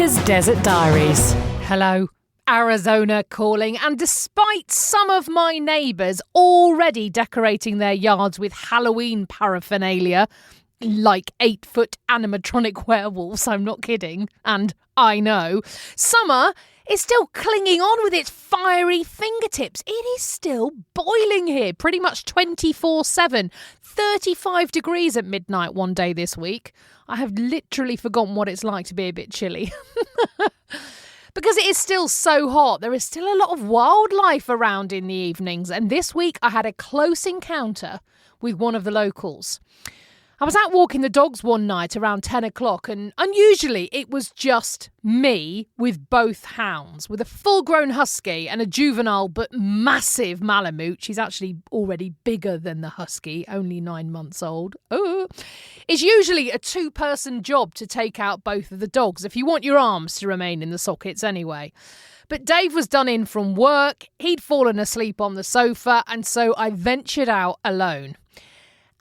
Arizona's Desert Diaries. Hello, Arizona calling, and despite some of my neighbours already decorating their yards with Halloween paraphernalia, like 8-foot animatronic werewolves, I'm not kidding, and I know, summer is still clinging on with its fiery fingertips. It is still boiling here, pretty much 24/7. 35 degrees at midnight one day this week. I have literally forgotten what it's like to be a bit chilly. Because it is still so hot, there is still a lot of wildlife around in the evenings, and this week I had a close encounter with one of the locals. I was out walking the dogs one night around 10 o'clock, and unusually it was just me with both hounds, with a full-grown husky and a juvenile but massive Malamute. She's actually already bigger than the husky, only 9 months old. Oh. It's usually a two-person job to take out both of the dogs, if you want your arms to remain in the sockets anyway. But Dave was done in from work, he'd fallen asleep on the sofa, and so I ventured out alone.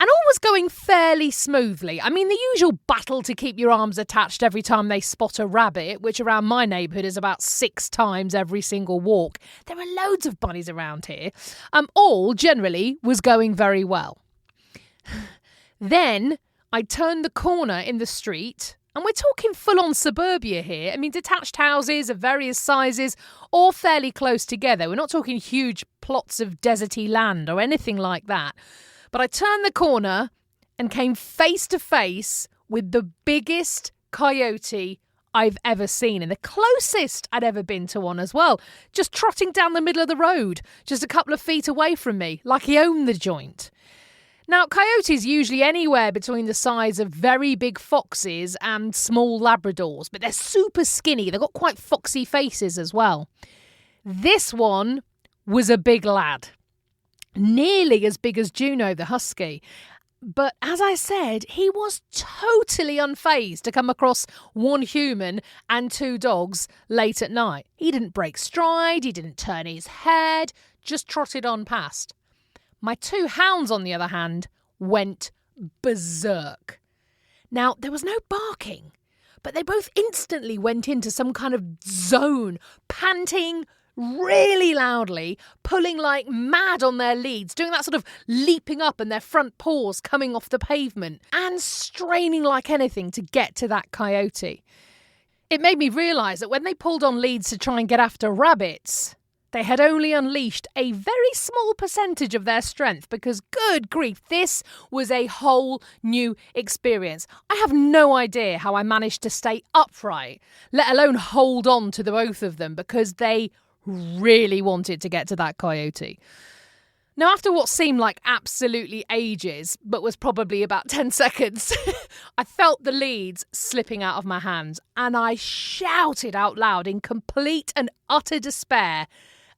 And all was going fairly smoothly. I mean, the usual battle to keep your arms attached every time they spot a rabbit, which around my neighbourhood is about 6 times every single walk. There are loads of bunnies around here. All generally was going very well. Then I turned the corner in the street, and we're talking full-on suburbia here. I mean, detached houses of various sizes, all fairly close together. We're not talking huge plots of deserty land or anything like that. But I turned the corner and came face to face with the biggest coyote I've ever seen, and the closest I'd ever been to one as well, just trotting down the middle of the road, just a couple of feet away from me, like he owned the joint. Now, coyotes usually anywhere between the size of very big foxes and small Labradors, but they're super skinny. They've got quite foxy faces as well. This one was a big lad. Nearly as big as Juno the husky. But as I said, he was totally unfazed to come across one human and 2 dogs late at night. He didn't break stride, he didn't turn his head, just trotted on past. My 2 hounds, on the other hand, went berserk. Now, there was no barking, but they both instantly went into some kind of zone, panting really loudly, pulling like mad on their leads, doing that sort of leaping up and their front paws coming off the pavement and straining like anything to get to that coyote. It made me realise that when they pulled on leads to try and get after rabbits, they had only unleashed a very small percentage of their strength because, good grief, this was a whole new experience. I have no idea how I managed to stay upright, let alone hold on to the both of them, because they really wanted to get to that coyote. Now, after what seemed like absolutely ages, but was probably about 10 seconds, I felt the leads slipping out of my hands, and I shouted out loud in complete and utter despair,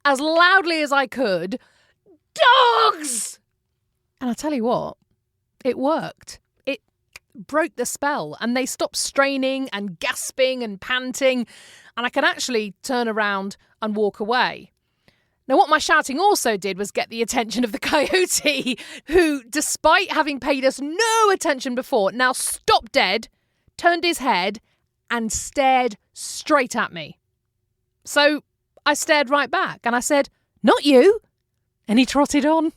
as loudly as I could, "Dogs!" And I tell you what, it worked. It broke the spell, and they stopped straining and gasping and panting, and I could actually turn around and walk away. Now, what my shouting also did was get the attention of the coyote, who, despite having paid us no attention before, now stopped dead, turned his head, and stared straight at me. So I stared right back, and I said, "Not you," and he trotted on.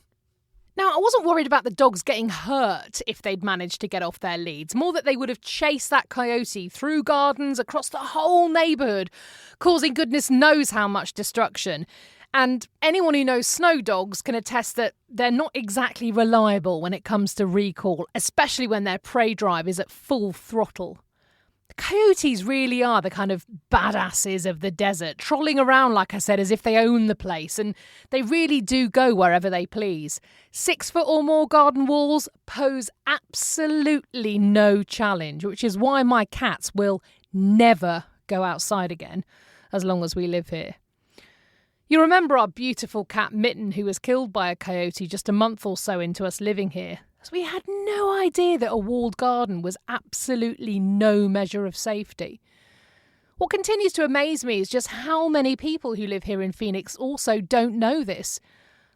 Now, I wasn't worried about the dogs getting hurt if they'd managed to get off their leads, more that they would have chased that coyote through gardens, across the whole neighbourhood, causing goodness knows how much destruction. And anyone who knows snow dogs can attest that they're not exactly reliable when it comes to recall, especially when their prey drive is at full throttle. Coyotes really are the kind of badasses of the desert, trolling around, like I said, as if they own the place, and they really do go wherever they please. 6 foot or more garden walls pose absolutely no challenge, which is why my cats will never go outside again, as long as we live here. You remember our beautiful cat Mitten, who was killed by a coyote just a month or so into us living here, as we had no idea that a walled garden was absolutely no measure of safety. What continues to amaze me is just how many people who live here in Phoenix also don't know this.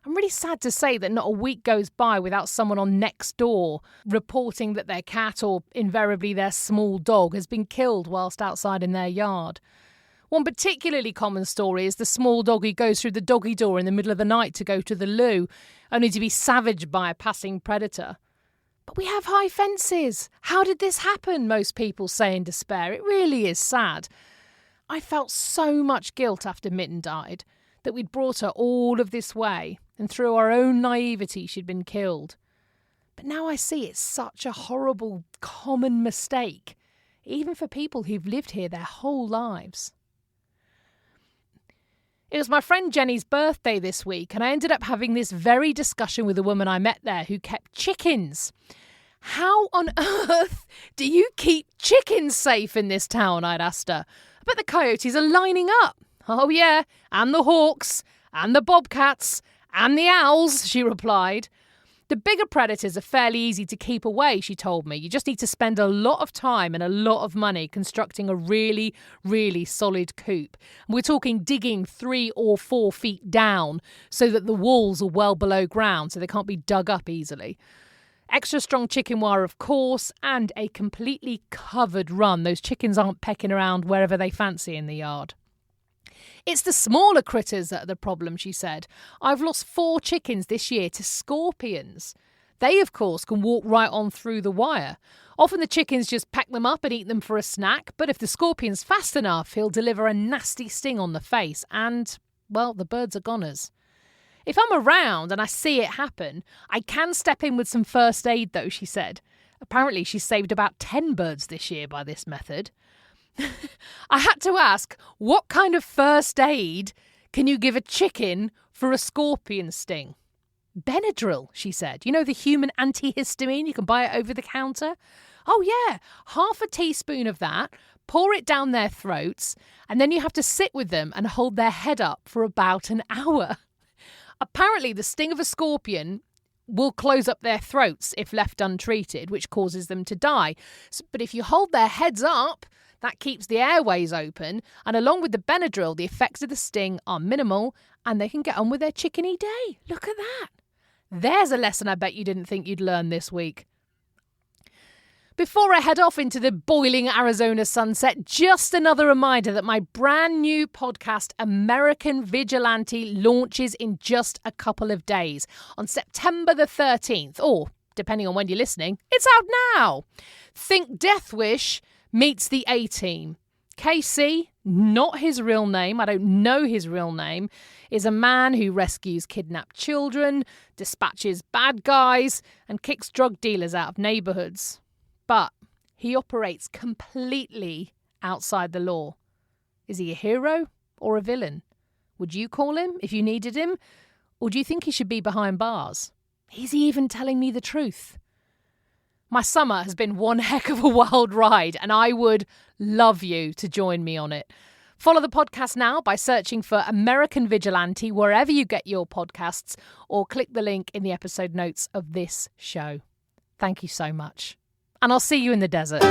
I'm really sad to say that not a week goes by without someone on Nextdoor reporting that their cat, or invariably their small dog, has been killed whilst outside in their yard. One particularly common story is the small dog who goes through the doggy door in the middle of the night to go to the loo, only to be savaged by a passing predator. But we have high fences. How did this happen? Most people say in despair. It really is sad. I felt so much guilt after Mitten died, that we'd brought her all of this way, and through our own naivety she'd been killed. But now I see it's such a horrible, common mistake, even for people who've lived here their whole lives. It was my friend Jenny's birthday this week, and I ended up having this very discussion with a woman I met there who kept chickens. How on earth do you keep chickens safe in this town? I'd asked her. I bet the coyotes are lining up. Oh yeah, and the hawks, and the bobcats, and the owls, she replied. The bigger predators are fairly easy to keep away, she told me. You just need to spend a lot of time and a lot of money constructing a really, really solid coop. We're talking digging 3 or 4 feet down so that the walls are well below ground so they can't be dug up easily. Extra strong chicken wire, of course, and a completely covered run. Those chickens aren't pecking around wherever they fancy in the yard. It's the smaller critters that are the problem, she said. I've lost 4 chickens this year to scorpions. They, of course, can walk right on through the wire. Often the chickens just peck them up and eat them for a snack, but if the scorpion's fast enough, he'll deliver a nasty sting on the face and, well, the birds are goners. If I'm around and I see it happen, I can step in with some first aid, though, she said. Apparently she's saved about 10 birds this year by this method. I had to ask, what kind of first aid can you give a chicken for a scorpion sting? Benadryl, she said. You know, the human antihistamine, you can buy it over the counter? Oh yeah, half a teaspoon of that, pour it down their throats, and then you have to sit with them and hold their head up for about an hour. Apparently the sting of a scorpion will close up their throats if left untreated, which causes them to die. But if you hold their heads up, that keeps the airways open, and along with the Benadryl, the effects of the sting are minimal, and they can get on with their chickeny day. Look at that. There's a lesson I bet you didn't think you'd learn this week. Before I head off into the boiling Arizona sunset, just another reminder that my brand new podcast, American Vigilante, launches in just a couple of days on September the 13th, or depending on when you're listening, it's out now. Think Death Wish meets the A-Team. Casey, not his real name, I don't know his real name, is a man who rescues kidnapped children, dispatches bad guys, and kicks drug dealers out of neighbourhoods. But he operates completely outside the law. Is he a hero or a villain? Would you call him if you needed him? Or do you think he should be behind bars? Is he even telling me the truth? My summer has been one heck of a wild ride, and I would love you to join me on it. Follow the podcast now by searching for American Vigilante wherever you get your podcasts, or click the link in the episode notes of this show. Thank you so much. And I'll see you in the desert.